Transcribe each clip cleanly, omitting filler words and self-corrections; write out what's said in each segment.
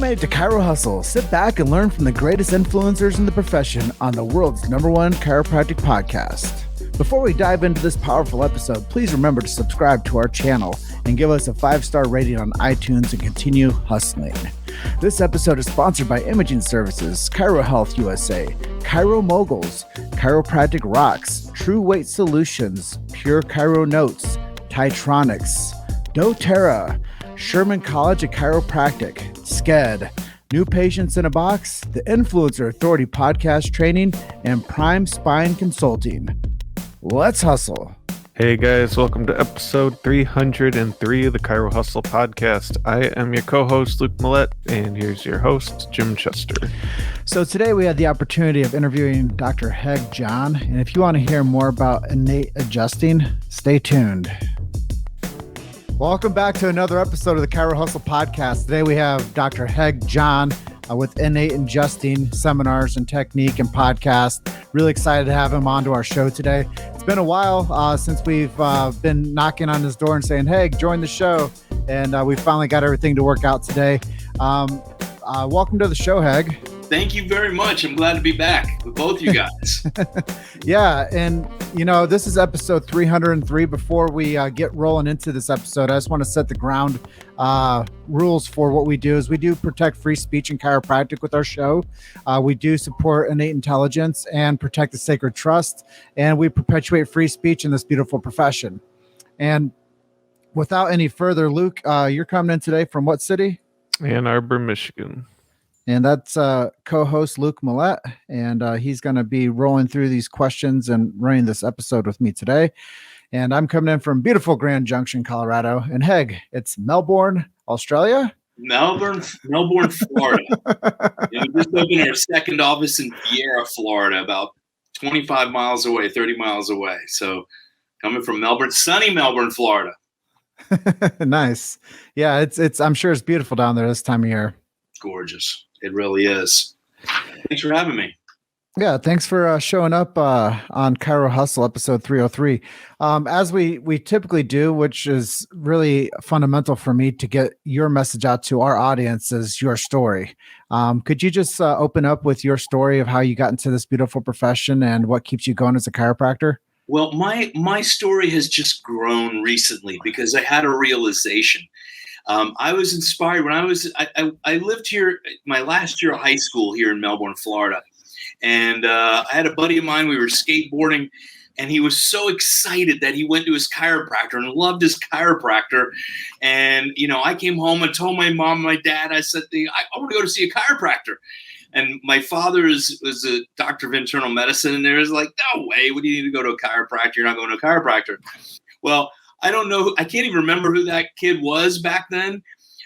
Welcome to Chiro Hustle. Sit back and learn from the greatest influencers in the profession on the world's #1 chiropractic podcast. Before we dive into this powerful episode, please remember to subscribe to our channel and give us a 5-star rating on iTunes and continue hustling. This episode is sponsored by Imaging Services, Chiro Health USA, Chiro Moguls, Chiropractic Rocks, True Weight Solutions, Pure Chiro Notes, Titronics, doTERRA, Sherman College of Chiropractic, SCED, New Patients in a Box, the Influencer Authority Podcast Training, and Prime Spine Consulting. Let's hustle. Hey guys, welcome to episode 303 of the Chiro Hustle podcast. I am your co-host, Luke Millette, and here's your host, Jim Chester. So today we had the opportunity of interviewing Dr. Haig John, and if you want to hear more about innate adjusting, stay tuned. Welcome back to another episode of the Chiro Hustle podcast. Today we have Dr. Haig John with Innate Adjusting Seminars and Technique and Podcast. Really excited to have him onto our show today. It's been a while since we've been knocking on his door and saying, hey, join the show. And we finally got everything to work out today. Welcome to the show, Haig. Thank you very much. I'm glad to be back with both you guys. Yeah. And, you know, this is episode 303. Before we get rolling into this episode, I just want to set the ground rules for what we do. Is we do protect free speech and chiropractic with our show. We do support innate intelligence and protect the sacred trust. And we perpetuate free speech in this beautiful profession. And without any further, Luke, you're coming in today from what city? Ann Arbor, Michigan. And that's co-host Luke Millette, and he's going to be rolling through these questions and running this episode with me today. And I'm coming in from beautiful Grand Junction, Colorado. And Haig, it's Melbourne, Australia? Melbourne, Florida. We just opened our second office in Viera, Florida, about 25 miles away, 30 miles away. So coming from Melbourne, sunny Melbourne, Florida. Nice. Yeah, it's. I'm sure it's beautiful down there this time of year. Gorgeous. It really is. Thanks for having me. Yeah, thanks for showing up on Chiro Hustle episode 303. As we typically do, which is really fundamental for me to get your message out to our audience, is your story. Could you just open up with your story of how you got into this beautiful profession and what keeps you going as a chiropractor? Well, my story has just grown recently because I had a realization. I was inspired when I lived here my last year of high school here in Melbourne, Florida. And I had a buddy of mine, we were skateboarding, and he was so excited that he went to his chiropractor and loved his chiropractor. And, you know, I came home and told my mom and my dad, I said, I want to go to see a chiropractor. And my father was a doctor of internal medicine, and there was like, no way, what do you need to go to a chiropractor? You're not going to a chiropractor. Well, I don't know. I can't even remember who that kid was back then.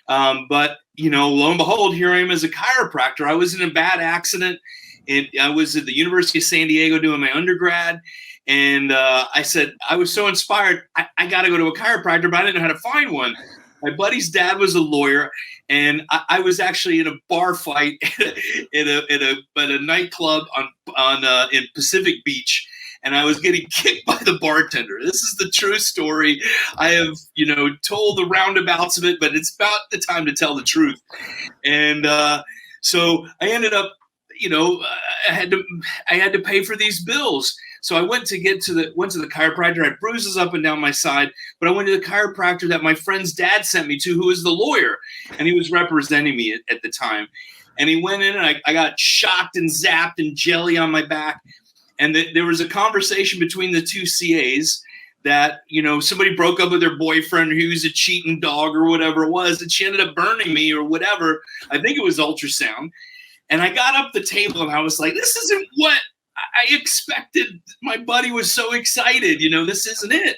But, you know, lo and behold, here I am as a chiropractor. I was in a bad accident. I was at the University of San Diego doing my undergrad. And I said, I was so inspired. I got to go to a chiropractor, but I didn't know how to find one. My buddy's dad was a lawyer. And I was actually in a bar fight at a nightclub in Pacific Beach. And I was getting kicked by the bartender. This is the true story. I have, you know, told the roundabouts of it, but it's about the time to tell the truth. And so I ended up, you know, I had to pay for these bills. So I went to the chiropractor. I had bruises up and down my side, but I went to the chiropractor that my friend's dad sent me to, who was the lawyer, and he was representing me at the time. And he went in, and I got shocked and zapped and jelly on my back. And there was a conversation between the two CAs that, you know, somebody broke up with their boyfriend, who was a cheating dog or whatever it was, and she ended up burning me or whatever. I think it was ultrasound. And I got up the table and I was like, this isn't what I expected. My buddy was so excited, you know, this isn't it.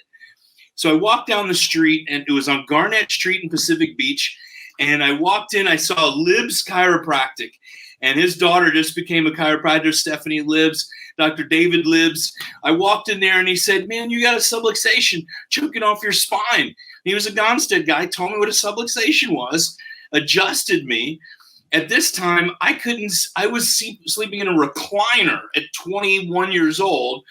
So I walked down the street, and it was on Garnett Street in Pacific Beach. And I walked in, I saw Libs Chiropractic, and his daughter just became a chiropractor, Stephanie Libs. Dr. David Libs. I walked in there and he said, man, you got a subluxation choking off your spine. He was a Gonstead guy, told me what a subluxation was, adjusted me. At this time, I was sleeping in a recliner at 21 years old.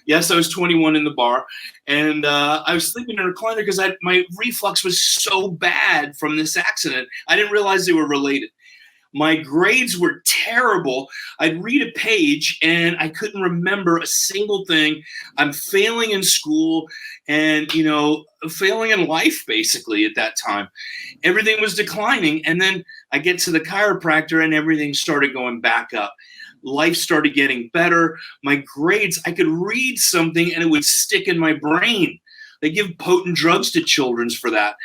Yes, I was 21 in the bar. And I was sleeping in a recliner because my reflux was so bad from this accident. I didn't realize they were related. My grades were terrible. I'd read a page and I couldn't remember a single thing. I'm failing in school and, failing in life basically at that time. Everything was declining. And then I get to the chiropractor and everything started going back up. Life started getting better. My grades, I could read something and it would stick in my brain. They give potent drugs to children for that.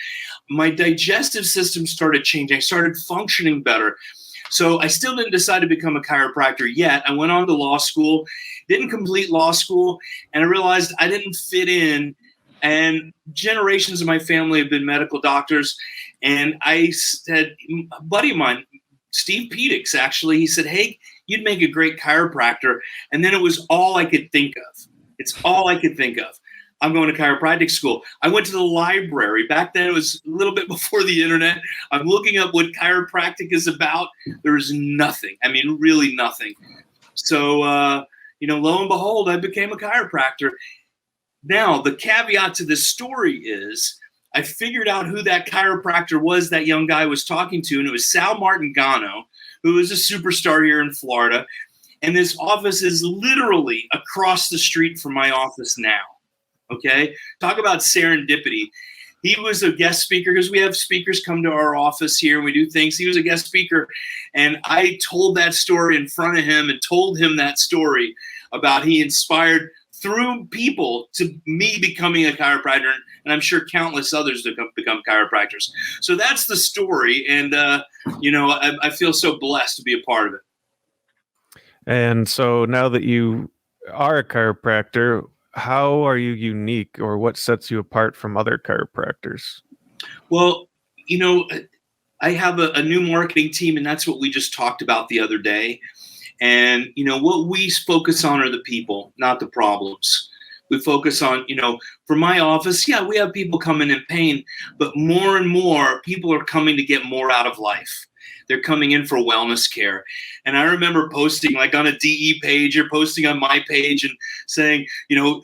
My digestive system started changing. I started functioning better. So I still didn't decide to become a chiropractor yet. I went on to law school, didn't complete law school, and I realized I didn't fit in. And generations of my family have been medical doctors. And I said, a buddy of mine, Steve Politics, actually, he said, "Hey, you'd make a great chiropractor." And then it was all I could think of. It's all I could think of. I'm going to chiropractic school. I went to the library. Back then, it was a little bit before the internet. I'm looking up what chiropractic is about. There is nothing. I mean, really nothing. So, lo and behold, I became a chiropractor. Now, the caveat to this story is I figured out who that chiropractor was that young guy was talking to, and it was Sal Martingano, who is a superstar here in Florida. And this office is literally across the street from my office now. Okay, talk about serendipity. He was a guest speaker because we have speakers come to our office here and we do things. He was a guest speaker, and I told that story in front of him and told him that story about he inspired through people to me becoming a chiropractor, and I'm sure countless others to become chiropractors. So that's the story, and I feel so blessed to be a part of it. And so now that you are a chiropractor, how are you unique, or what sets you apart from other chiropractors? Well, I have a new marketing team, and that's what we just talked about the other day. And, what we focus on are the people, not the problems. We focus on, for my office, we have people coming in pain, but more and more people are coming to get more out of life. They're coming in for wellness care. And I remember posting like on a DE page or posting on my page and saying,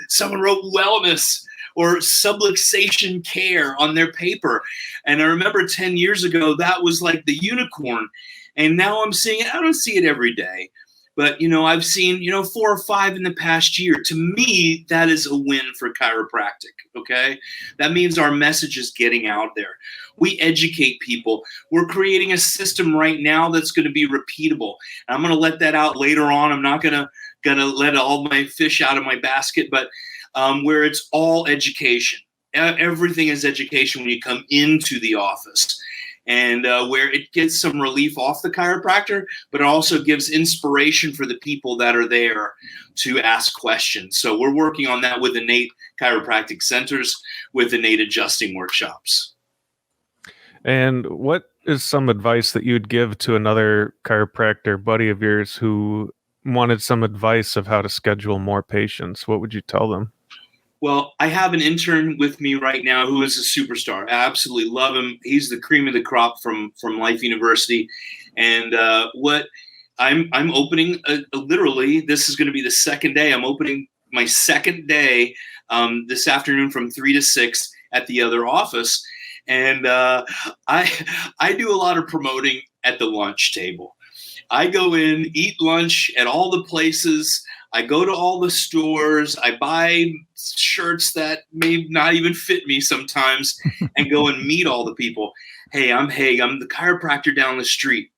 someone wrote wellness or subluxation care on their paper. And I remember 10 years ago, that was like the unicorn. And now I'm seeing it. I don't see it every day. But, I've seen, 4 or 5 in the past year. To me, that is a win for chiropractic, okay? That means our message is getting out there. We educate people. We're creating a system right now that's going to be repeatable. And I'm going to let that out later on. I'm not going to let all my fish out of my basket, but where it's all education. Everything is education when you come into the office. And where it gets some relief off the chiropractor, but it also gives inspiration for the people that are there to ask questions. So we're working on that with Innate Chiropractic Centers, with Innate Adjusting Workshops. And what is some advice that you'd give to another chiropractor buddy of yours who wanted some advice of how to schedule more patients? What would you tell them? Well, I have an intern with me right now who is a superstar. I absolutely love him. He's the cream of the crop from Life University. And what I'm opening, literally, this is going to be the second day. I'm opening my second day this afternoon from 3 to 6 at the other office. And I do a lot of promoting at the lunch table. I go in, eat lunch at all the places. I go to all the stores. I buy shirts that may not even fit me sometimes and go and meet all the people. Hey, I'm Haig. I'm the chiropractor down the street.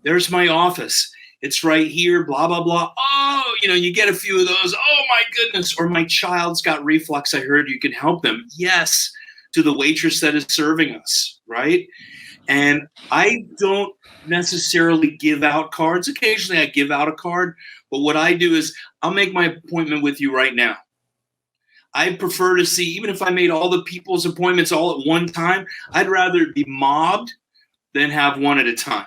There's my office. It's right here, blah, blah, blah. Oh, you get a few of those. Oh, my goodness. Or my child's got reflux. I heard you can help them. Yes, to the waitress that is serving us, right? And I don't necessarily give out cards. Occasionally I give out a card. But what I do is I'll make my appointment with you right now. I prefer to see, even if I made all the people's appointments all at one time, I'd rather be mobbed than have one at a time.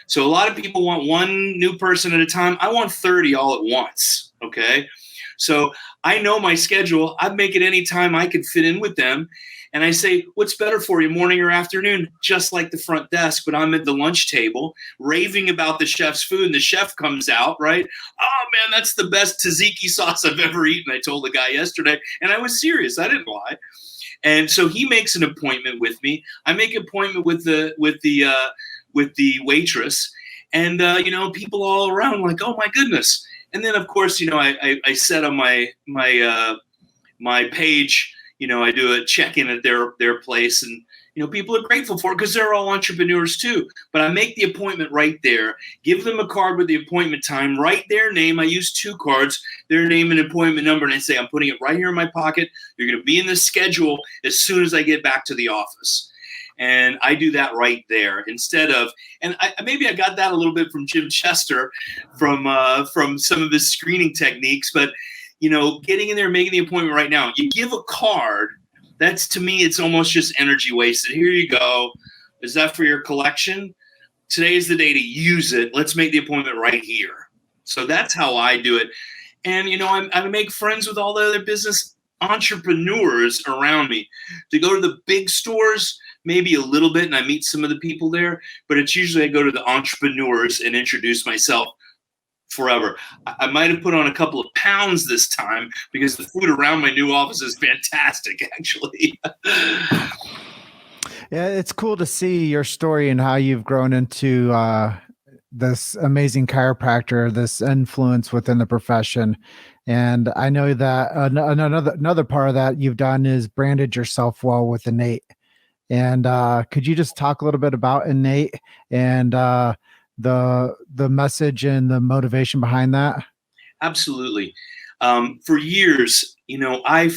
So a lot of people want one new person at a time. I want 30 all at once, okay? So I know my schedule. I make it any time I can fit in with them. And I say, what's better for you, morning or afternoon? Just like the front desk, but I'm at the lunch table raving about the chef's food. And the chef comes out, right? Oh, man, that's the best tzatziki sauce I've ever eaten. I told the guy yesterday. And I was serious. I didn't lie. And so he makes an appointment with me. I make an appointment with the waitress. And, people all around like, oh my goodness. And then of course, I said on my page, I do a check-in at their place, and, people are grateful for it because they're all entrepreneurs too. But I make the appointment right there, give them a card with the appointment time, write their name. I use 2 cards, their name and appointment number. And I say, I'm putting it right here in my pocket. You're going to be in the schedule as soon as I get back to the office. And I do that right there instead of, and maybe I got that a little bit from Jim Chester from some of his screening techniques, but getting in there, making the appointment right now. You give a card. That's, to me, it's almost just energy wasted. Here you go. Is that for your collection? Today is the day to use it. Let's make the appointment right here. So that's how I do it. And, I make friends with all the other business entrepreneurs around me. To go to the big stores, maybe a little bit, and I meet some of the people there, but it's usually I go to the entrepreneurs and introduce myself forever. I might have put on a couple of pounds this time because the food around my new office is fantastic, actually. Yeah, it's cool to see your story and how you've grown into this amazing chiropractor, this influence within the profession. And I know that another part of that you've done is branded yourself well with Innate. And could you just talk a little bit about Innate and the message and the motivation behind that? Absolutely. For years, I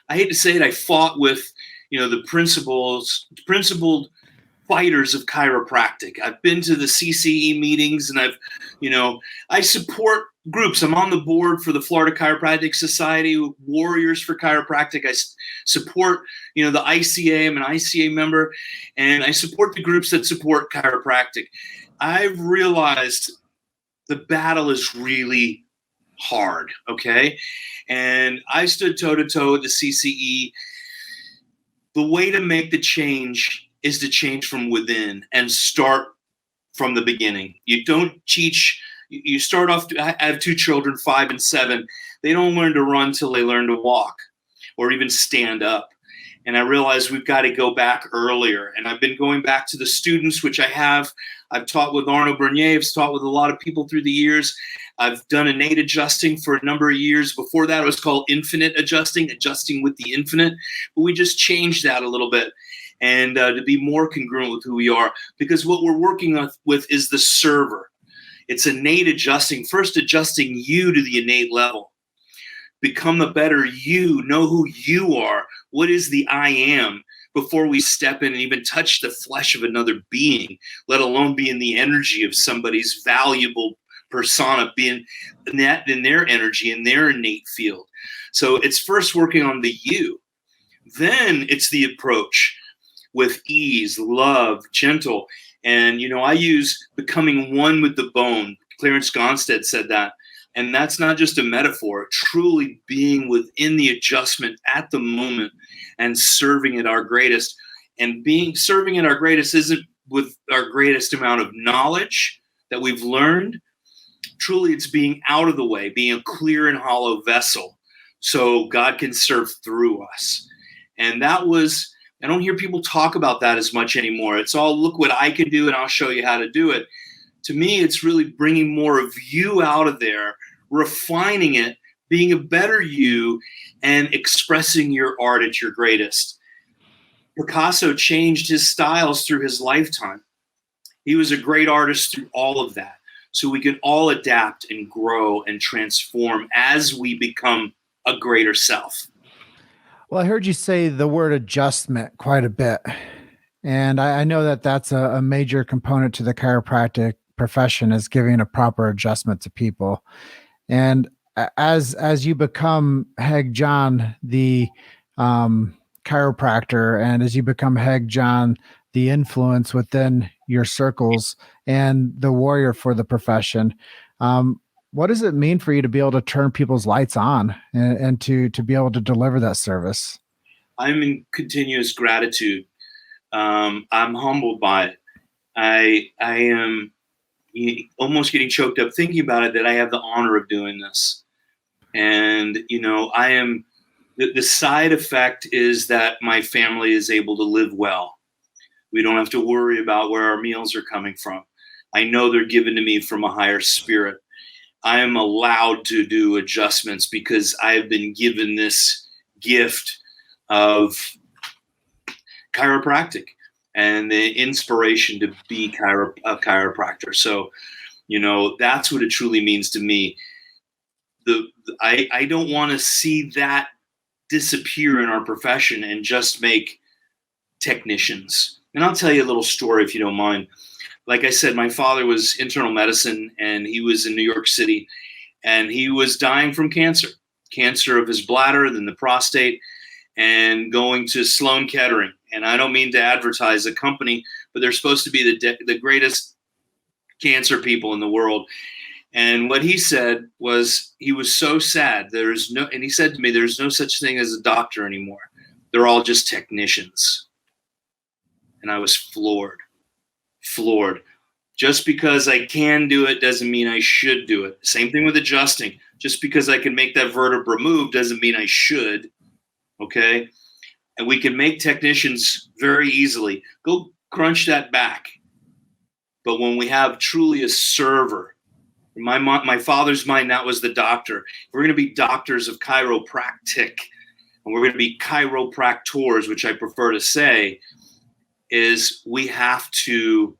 hate to say it, I fought with, the principled fighters of chiropractic. I've been to the CCE meetings, and I support groups. I'm on the board for the Florida Chiropractic Society, Warriors for Chiropractic. I support, the ICA. I'm an ICA member, and I support the groups that support chiropractic. I've realized the battle is really hard, okay? And I stood toe-to-toe with the CCE. The way to make the change is to change from within and start from the beginning. You don't teach, you start off, I have 2 children, 5 and 7. They don't learn to run till they learn to walk or even stand up. And I realized we've got to go back earlier. And I've been going back to the students, which I've taught with Arno Bernier. I've taught with a lot of people through the years. I've done innate adjusting for a number of years. Before that, it was called infinite adjusting, adjusting with the infinite. But we just changed that a little bit, and to be more congruent with who we are. Because what we're working with is the server. It's innate adjusting, first adjusting you to the innate level. Become a better you, know who you are. What is the I am before we step in and even touch the flesh of another being, let alone be in the energy of somebody's valuable persona, being in their energy, in their innate field. So it's first working on the you. Then it's the approach with ease, love, gentle. And, I use becoming one with the bone. Clarence Gonstead said that. And that's not just a metaphor, truly being within the adjustment at the moment and serving at our greatest. And serving at our greatest isn't with our greatest amount of knowledge that we've learned. Truly, it's being out of the way, being a clear and hollow vessel so God can serve through us. And I don't hear people talk about that as much anymore. It's all, look what I can do and I'll show you how to do it. To me, it's really bringing more of you out of there, refining it, being a better you, and expressing your art at your greatest. Picasso changed his styles through his lifetime. He was a great artist through all of that. So we can all adapt and grow and transform as we become a greater self. Well, I heard you say the word adjustment quite a bit. And I know that that's a major component to the chiropractic profession, is giving a proper adjustment to people. And as you become Haig John, the chiropractor, and as you become Haig John, the influence within your circles and the warrior for the profession, what does it mean for you to be able to turn people's lights on and to be able to deliver that service? I'm in continuous gratitude. I'm humbled by it. I am almost getting choked up thinking about it, that I have the honor of doing this. And, I am, the side effect is that my family is able to live well. We don't have to worry about where our meals are coming from. I know they're given to me from a higher spirit. I am allowed to do adjustments because I have been given this gift of chiropractic and the inspiration to be a chiropractor. So, that's what it truly means to me. I don't want to see that disappear in our profession and just make technicians. And I'll tell you a little story if you don't mind. Like I said, my father was internal medicine, and he was in New York City, and he was dying from cancer of his bladder, then the prostate, and going to Sloan Kettering. And I don't mean to advertise a company, but they're supposed to be the greatest cancer people in the world. And what he said was he was so sad. And he said to me, there's no such thing as a doctor anymore. They're all just technicians. And I was floored. Just because I can do it doesn't mean I should do it. Same thing with adjusting. Just because I can make that vertebra move doesn't mean I should. Okay? And we can make technicians very easily. Go crunch that back. But when we have truly a server, in my father's mind, that was the doctor. We're going to be doctors of chiropractic, and we're going to be chiropracTORs, which I prefer to say, is we have to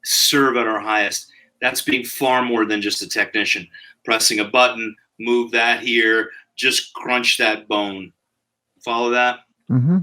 serve at our highest. That's being far more than just a technician. Pressing a button, move that here, just crunch that bone. Follow that? Mm-hmm.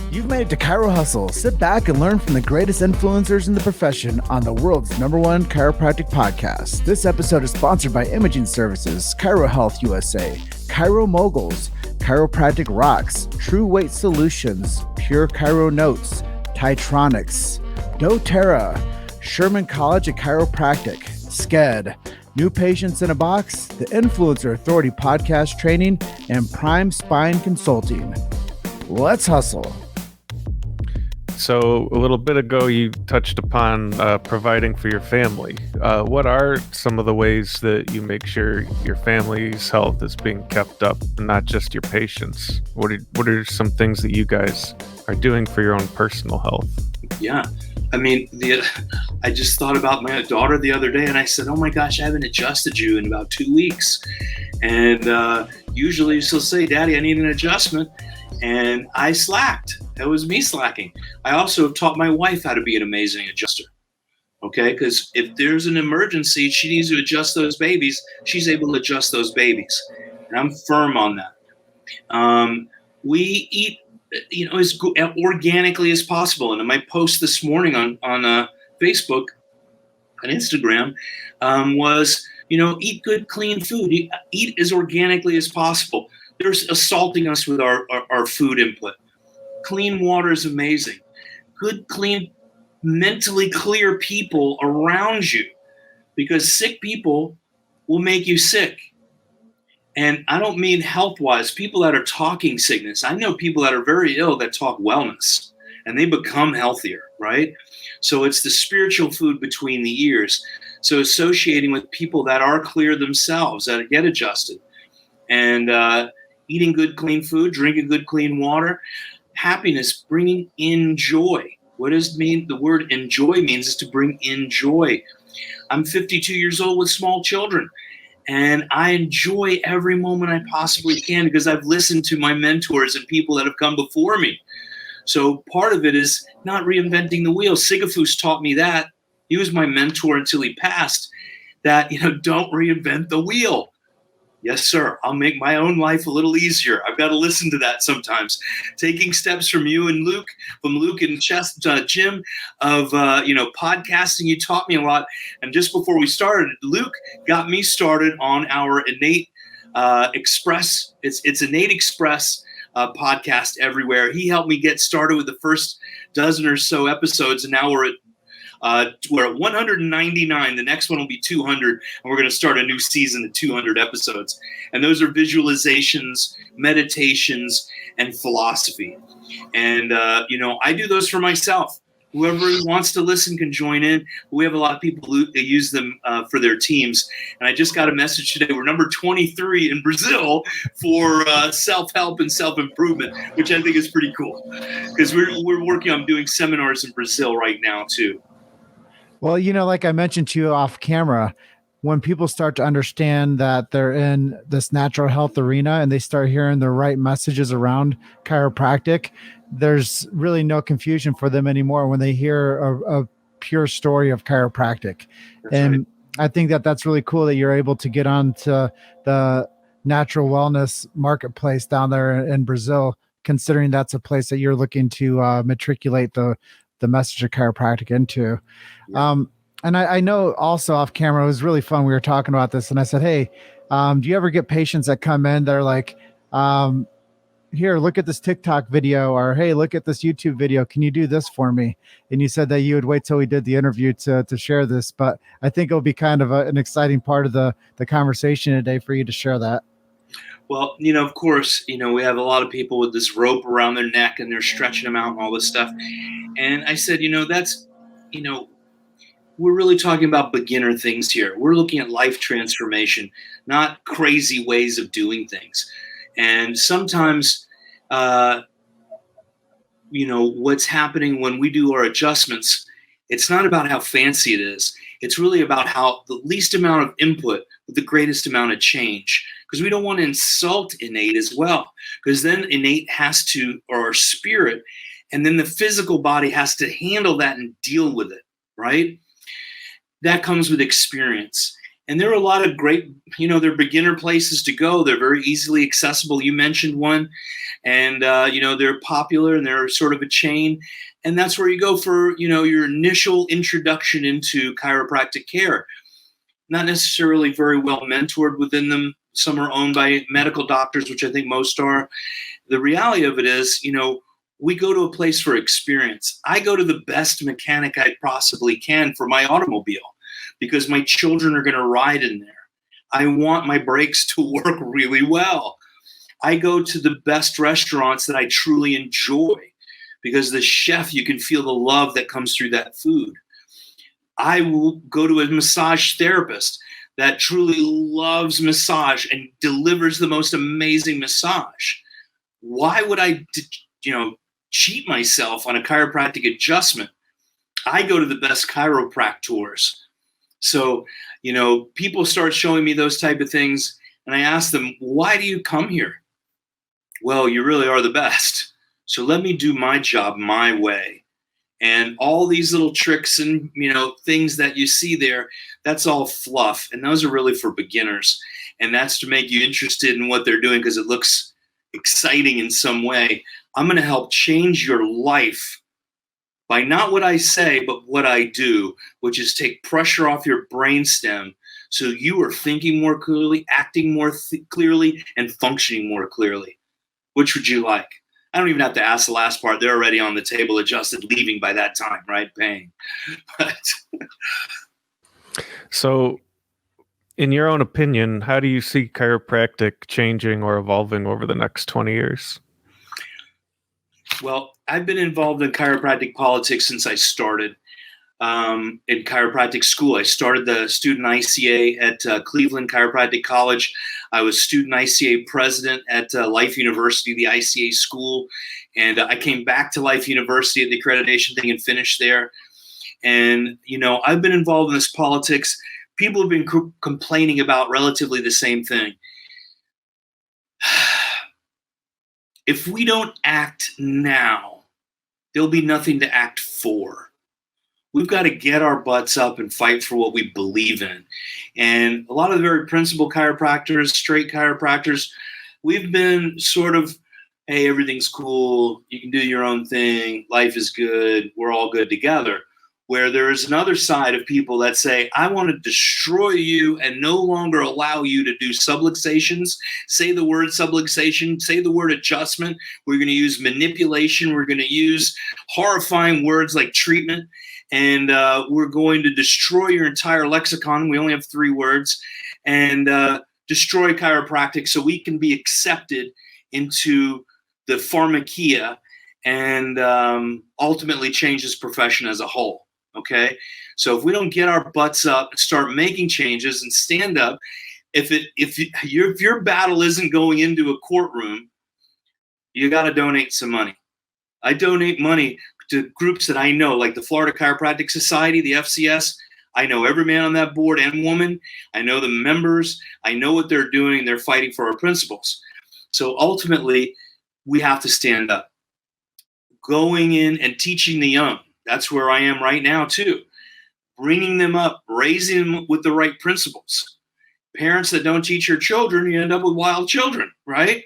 You've made it to Chiro Hustle. Sit back and learn from the greatest influencers in the profession on the world's #1 chiropractic podcast. This episode is sponsored by Imaging Services, Chiro Health USA, Chiro Moguls, Chiropractic Rocks, True Weight Solutions, Pure Chiro Notes, Titronics, doTERRA, Sherman College of Chiropractic, SCED, New Patients in a Box, the Influencer Authority Podcast Training, and Prime Spine Consulting. Let's hustle. So a little bit ago, you touched upon providing for your family. What are some of the ways that you make sure your family's health is being kept up, and not just your patients? What are some things that you guys are doing for your own personal health? Yeah. I mean, I just thought about my daughter the other day, and I said, oh my gosh, I haven't adjusted you in about 2 weeks. And usually she'll say, Daddy, I need an adjustment. And I slacked. That was me slacking. I also have taught my wife how to be an amazing adjuster. Okay? Because if there's an emergency, she needs to adjust those babies. She's able to adjust those babies. And I'm firm on that. We eat, as organically as possible. And in my post this morning on Facebook and Instagram was, eat good, clean food. Eat as organically as possible. They're assaulting us with our food input. Clean water is amazing. Good, clean, mentally clear people around you, because sick people will make you sick. And I don't mean health-wise, people that are talking sickness. I know people that are very ill that talk wellness, and they become healthier, right? So it's the spiritual food between the ears. So associating with people that are clear themselves, that get adjusted, and eating good, clean food, drinking good, clean water, happiness, bringing in joy. What does it mean? The word enjoy means is to bring in joy. I'm 52 years old with small children, and I enjoy every moment I possibly can because I've listened to my mentors and people that have come before me. So part of it is not reinventing the wheel. Sisyphus taught me that. He was my mentor until he passed, that, don't reinvent the wheel. Yes, sir. I'll make my own life a little easier. I've got to listen to that sometimes. Taking steps from you and Luke, from Luke and Jim of, podcasting. You taught me a lot. And just before we started, Luke got me started on our Innate Express. It's Innate Express podcast everywhere. He helped me get started with the first dozen or so episodes. And now we're at 199. The next one will be 200, and we're going to start a new season of 200 episodes. And those are visualizations, meditations, and philosophy. And I do those for myself. Whoever wants to listen can join in. We have a lot of people who use them for their teams. And I just got a message today. We're number 23 in Brazil for self-help and self-improvement, which I think is pretty cool, because we're working on doing seminars in Brazil right now too. Well, like I mentioned to you off camera, when people start to understand that they're in this natural health arena and they start hearing the right messages around chiropractic, there's really no confusion for them anymore when they hear a pure story of chiropractic. Right. I think that that's really cool that you're able to get onto the natural wellness marketplace down there in Brazil, considering that's a place that you're looking to matriculate the message of chiropractic into. Yeah. And I know also off camera, it was really fun. We were talking about this and I said, hey, do you ever get patients that come in that are like, here, look at this TikTok video, or, hey, look at this YouTube video. Can you do this for me? And you said that you would wait till we did the interview to share this, but I think it'll be kind of an exciting part of the conversation today for you to share that. Well, of course, we have a lot of people with this rope around their neck and they're stretching them out and all this stuff. And I said, that's, we're really talking about beginner things here. We're looking at life transformation, not crazy ways of doing things. And sometimes, what's happening when we do our adjustments, it's not about how fancy it is. It's really about how the least amount of input with the greatest amount of change. Because we don't want to insult innate as well. Because then innate has to, or our spirit, and then the physical body has to handle that and deal with it, right? That comes with experience. And there are a lot of great, they're beginner places to go. They're very easily accessible. You mentioned one, and, they're popular and they're sort of a chain. And that's where you go for, your initial introduction into chiropractic care. Not necessarily very well mentored within them. Some are owned by medical doctors, which I think most are. The reality of it is, we go to a place for experience. I go to the best mechanic I possibly can for my automobile because my children are going to ride in there. I want my brakes to work really well. I go to the best restaurants that I truly enjoy because the chef, you can feel the love that comes through that food. I will go to a massage therapist that truly loves massage and delivers the most amazing massage. Why would I, cheat myself on a chiropractic adjustment? I go to the best chiropracTORs. So, people start showing me those type of things, and I ask them, why do you come here? Well, you really are the best. So let me do my job my way. And all these little tricks and, things that you see there, that's all fluff. And those are really for beginners. And that's to make you interested in what they're doing because it looks exciting in some way. I'm going to help change your life by not what I say, but what I do, which is take pressure off your brainstem so you are thinking more clearly, acting more clearly, and functioning more clearly. Which would you like? I don't even have to ask the last part. They're already on the table, adjusted, leaving by that time, right? Paying. So, in your own opinion, how do you see chiropractic changing or evolving over the next 20 years? Well, I've been involved in chiropractic politics since I started in chiropractic school. I started the student ICA at Cleveland Chiropractic College. I was student ICA president at Life University, the ICA school. And I came back to Life University at the accreditation thing and finished there. And, I've been involved in this politics. People have been complaining about relatively the same thing. If we don't act now, there'll be nothing to act for. We've got to get our butts up and fight for what we believe in. And a lot of the very principled chiropractors, straight chiropractors, we've been sort of, hey, everything's cool. You can do your own thing. Life is good. We're all good together. Where there is another side of people that say, I want to destroy you and no longer allow you to do subluxations. Say the word subluxation, say the word adjustment. We're going to use manipulation. We're going to use horrifying words like treatment. And we're going to destroy your entire lexicon. We only have 3 words. And destroy chiropractic so we can be accepted into the pharmakia and ultimately change this profession as a whole. Okay, so if we don't get our butts up and start making changes and stand up, if your battle isn't going into a courtroom, you got to donate some money. I donate money to groups that I know, like the Florida Chiropractic Society, the FCS. I know every man on that board and woman. I know the members. I know what they're doing. They're fighting for our principles. So ultimately, we have to stand up. Going in and teaching the young. That's where I am right now, too. Bringing them up, raising them with the right principles. Parents that don't teach your children, you end up with wild children, right?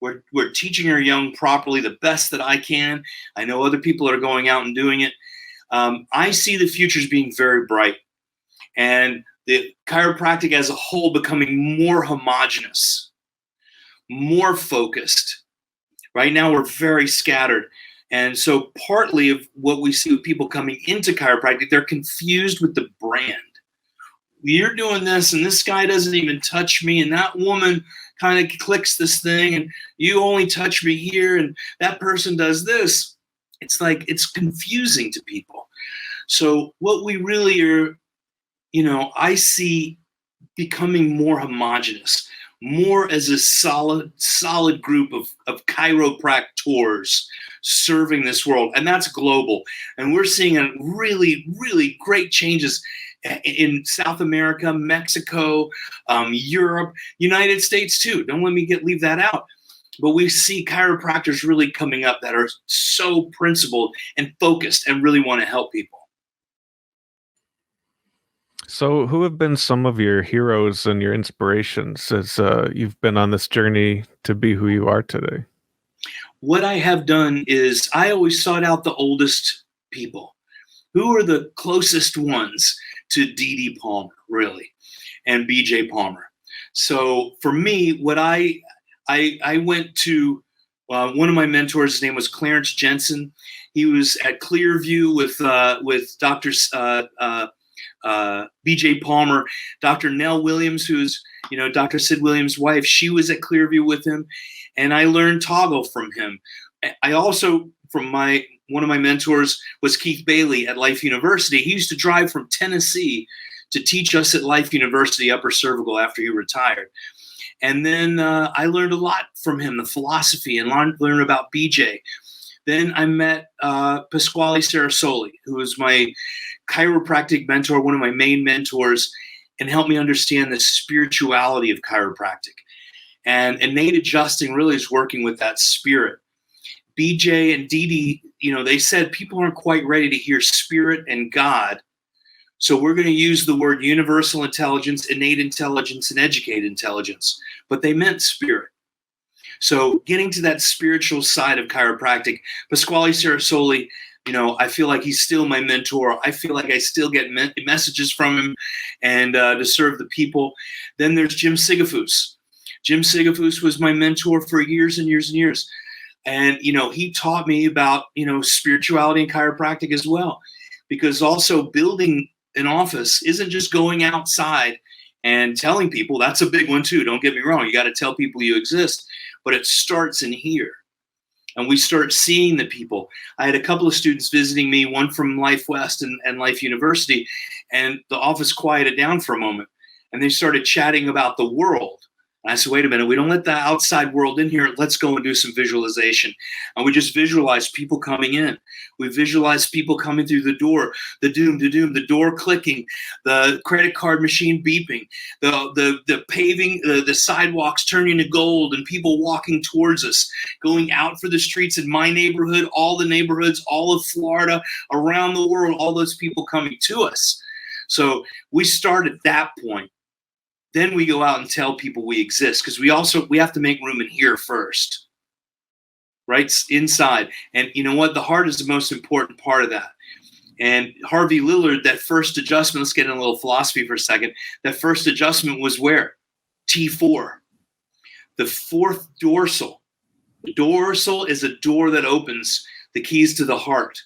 We're teaching our young properly the best that I can. I know other people are going out and doing it. I see the future as being very bright, and the chiropractic as a whole becoming more homogenous, more focused. Right now, we're very scattered. And so partly of what we see with people coming into chiropractic, they're confused with the brand. You're doing this, and this guy doesn't even touch me, and that woman kind of clicks this thing, and you only touch me here, and that person does this. It's like, it's confusing to people. So what we really are, I see becoming more homogenous, more as a solid group of chiropractors serving this world. And that's global. And we're seeing a really, really great changes in South America, Mexico, Europe, United States too. Don't let me leave that out. But we see chiropractors really coming up that are so principled and focused and really want to help people. So who have been some of your heroes and your inspirations as you've been on this journey to be who you are today? What I have done is I always sought out the oldest people. Who are the closest ones to D.D. Palmer, really, and B.J. Palmer? So for me, what I went to one of my mentors. His name was Clarence Jensen. He was at Clearview with Dr. B.J. Palmer, Dr. Nell Williams, who's Dr. Sid Williams' wife. She was at Clearview with him, and I learned toggle from him. I also, one of my mentors was Keith Bailey at Life University. He used to drive from Tennessee to teach us at Life University, Upper Cervical, after he retired. And then I learned a lot from him, the philosophy, and learned about BJ. Then I met Pasquale Sarasoli, who was my chiropractic mentor, one of my main mentors, and helped me understand the spirituality of chiropractic. And innate adjusting really is working with that spirit. BJ and Dee, they said people aren't quite ready to hear spirit and God. So we're going to use the word universal intelligence, innate intelligence, and educated intelligence. But they meant spirit. So getting to that spiritual side of chiropractic, Pasquale Sarasoli, I feel like he's still my mentor. I feel like I still get messages from him and to serve the people. Then there's Jim Sigafus. Jim Sigafus was my mentor for years and years and years. And, he taught me about, spirituality and chiropractic as well. Because also building an office isn't just going outside and telling people. That's a big one too. Don't get me wrong. You got to tell people you exist. But it starts in here. And we start seeing the people. I had a couple of students visiting me, one from Life West and Life University, and the office quieted down for a moment. And they started chatting about the world. And I said, wait a minute, we don't let the outside world in here. Let's go and do some visualization. And we just visualize people coming in. We visualize people coming through the door, the doom, the door clicking, the credit card machine beeping, the paving, the sidewalks turning to gold, and people walking towards us, going out for the streets in my neighborhood, all the neighborhoods, all of Florida, around the world, all those people coming to us. So we start at that point. Then we go out and tell people we exist, because we have to make room in here first, right? Inside. And you know what? The heart is the most important part of that. And Harvey Lillard, that first adjustment, let's get in a little philosophy for a second. That first adjustment was where? T4. The fourth dorsal. The dorsal is a door that opens the keys to the heart.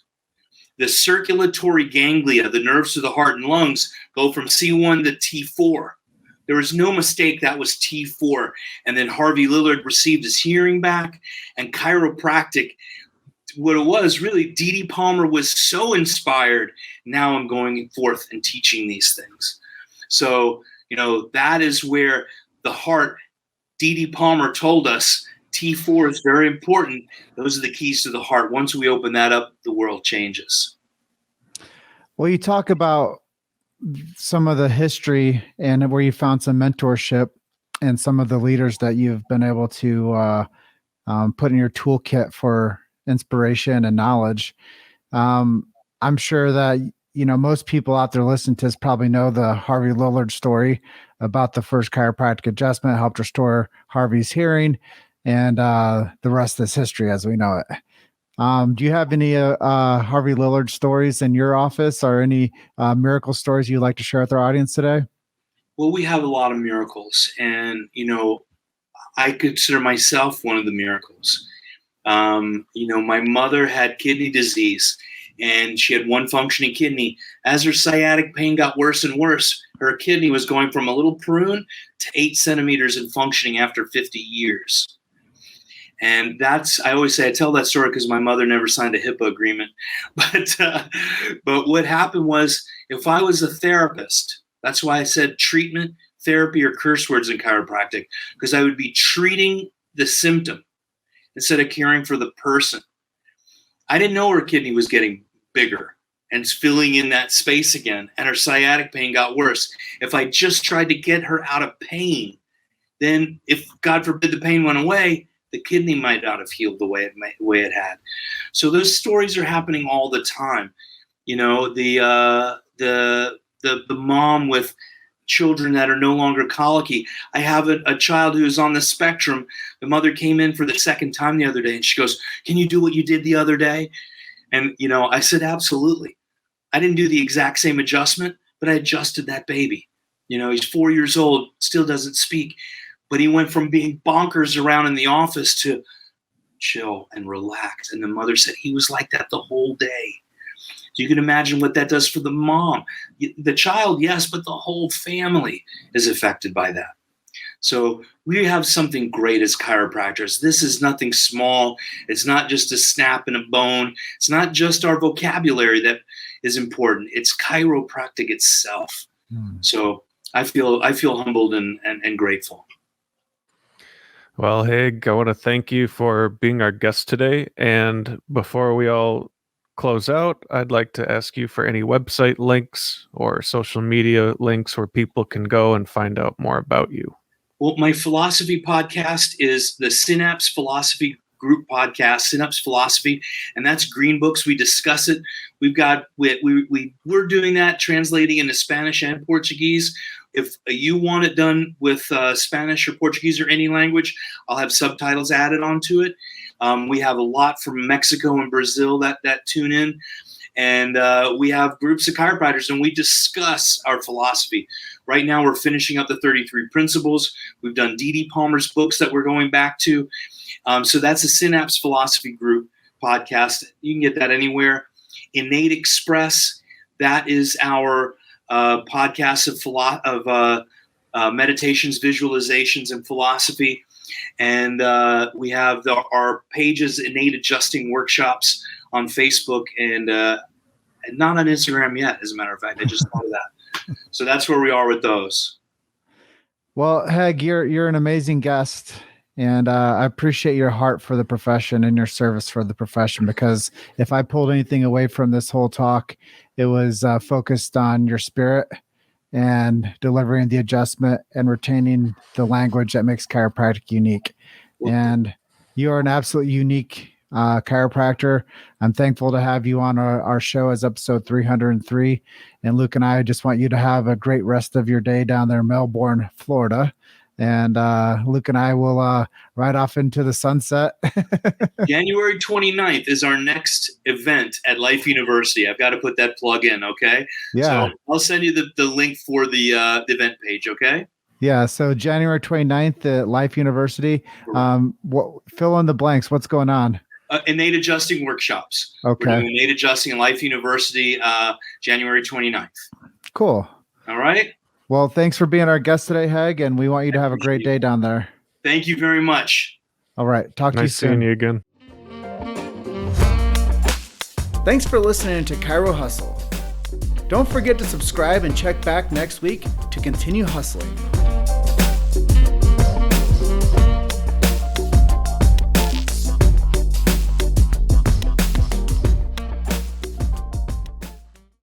The circulatory ganglia, the nerves to the heart and lungs, go from C1 to T4. There was no mistake, that was T4. And then Harvey Lillard received his hearing back, and chiropractic what it was really, Dee Palmer was so inspired. Now I'm going forth and teaching these things. So, that is where the heart, Dee Palmer told us, T4 is very important. Those are the keys to the heart. Once we open that up, the world changes. Well, you talk about some of the history and where you found some mentorship and some of the leaders that you've been able to put in your toolkit for inspiration and knowledge. I'm sure that, most people out there listening to this probably know the Harvey Lillard story about the first chiropractic adjustment helped restore Harvey's hearing, and the rest is history as we know it. Do you have any Harvey Lillard stories in your office or any miracle stories you'd like to share with our audience today? Well, we have a lot of miracles, and, I consider myself one of the miracles. My mother had kidney disease, and she had one functioning kidney. As her sciatic pain got worse and worse, her kidney was going from a little prune to 8 centimeters and functioning after 50 years. And I always say, I tell that story because my mother never signed a HIPAA agreement. But what happened was, if I was a therapist, that's why I said treatment, therapy, or curse words in chiropractic, because I would be treating the symptom instead of caring for the person. I didn't know her kidney was getting bigger and filling in that space again, and her sciatic pain got worse. If I just tried to get her out of pain, then if, God forbid, the pain went away, the kidney might not have healed the way it had. So those stories are happening all the time. The mom with children that are no longer colicky. I have a child who is on the spectrum. The mother came in for the second time the other day, and she goes, "Can you do what you did the other day?" And, I said, absolutely. I didn't do the exact same adjustment, but I adjusted that baby. He's 4 years old, still doesn't speak, but he went from being bonkers around in the office to chill and relax. And the mother said he was like that the whole day. So you can imagine what that does for the mom. The child, yes, but the whole family is affected by that. So we have something great as chiropractors. This is nothing small. It's not just a snap and a bone. It's not just our vocabulary that is important. It's chiropractic itself. So I feel humbled and grateful. Well, Haig, I want to thank you for being our guest today. And before we all close out, I'd like to ask you for any website links or social media links where people can go and find out more about you. Well, my philosophy podcast is the Synapse Philosophy Group podcast, Synapse Philosophy, and that's green books. We discuss it. We're doing that, translating into Spanish and Portuguese. If you want it done with Spanish or Portuguese or any language, I'll have subtitles added onto it. We have a lot from Mexico and Brazil that tune in. And we have groups of chiropractors, and we discuss our philosophy. Right now, we're finishing up the 33 principles. We've done Dee Palmer's books that we're going back to. So that's a Synapse Philosophy Group podcast. You can get that anywhere. Innate Express, that is our podcast of meditations, visualizations, and philosophy. And we have our pages, Innate Adjusting Workshops, on Facebook and not on Instagram yet, as a matter of fact. I just thought of that. So that's where we are with those. Well, Haig, you're an amazing guest, and I appreciate your heart for the profession and your service for the profession, because if I pulled anything away from this whole talk, it was focused on your spirit and delivering the adjustment and retaining the language that makes chiropractic unique. And you are an absolutely unique chiropractor. I'm thankful to have you on our show as episode 303. And Luke and I just want you to have a great rest of your day down there in Melbourne, Florida. And Luke and I will ride off into the sunset. January 29th is our next event at Life University. I've got to put that plug in, okay? Yeah. So I'll send you the link for the event page, okay? Yeah, so January 29th at Life University. Fill in the blanks. What's going on? Innate Adjusting Workshops. Okay. We're doing Innate Adjusting at Life University, January 29th. Cool. All right. Well, thanks for being our guest today, Haig, and we want you to have a great day down there. Thank you very much. All right. Talk to you soon. Nice seeing you again. Thanks for listening to Chiro Hustle. Don't forget to subscribe and check back next week to continue hustling.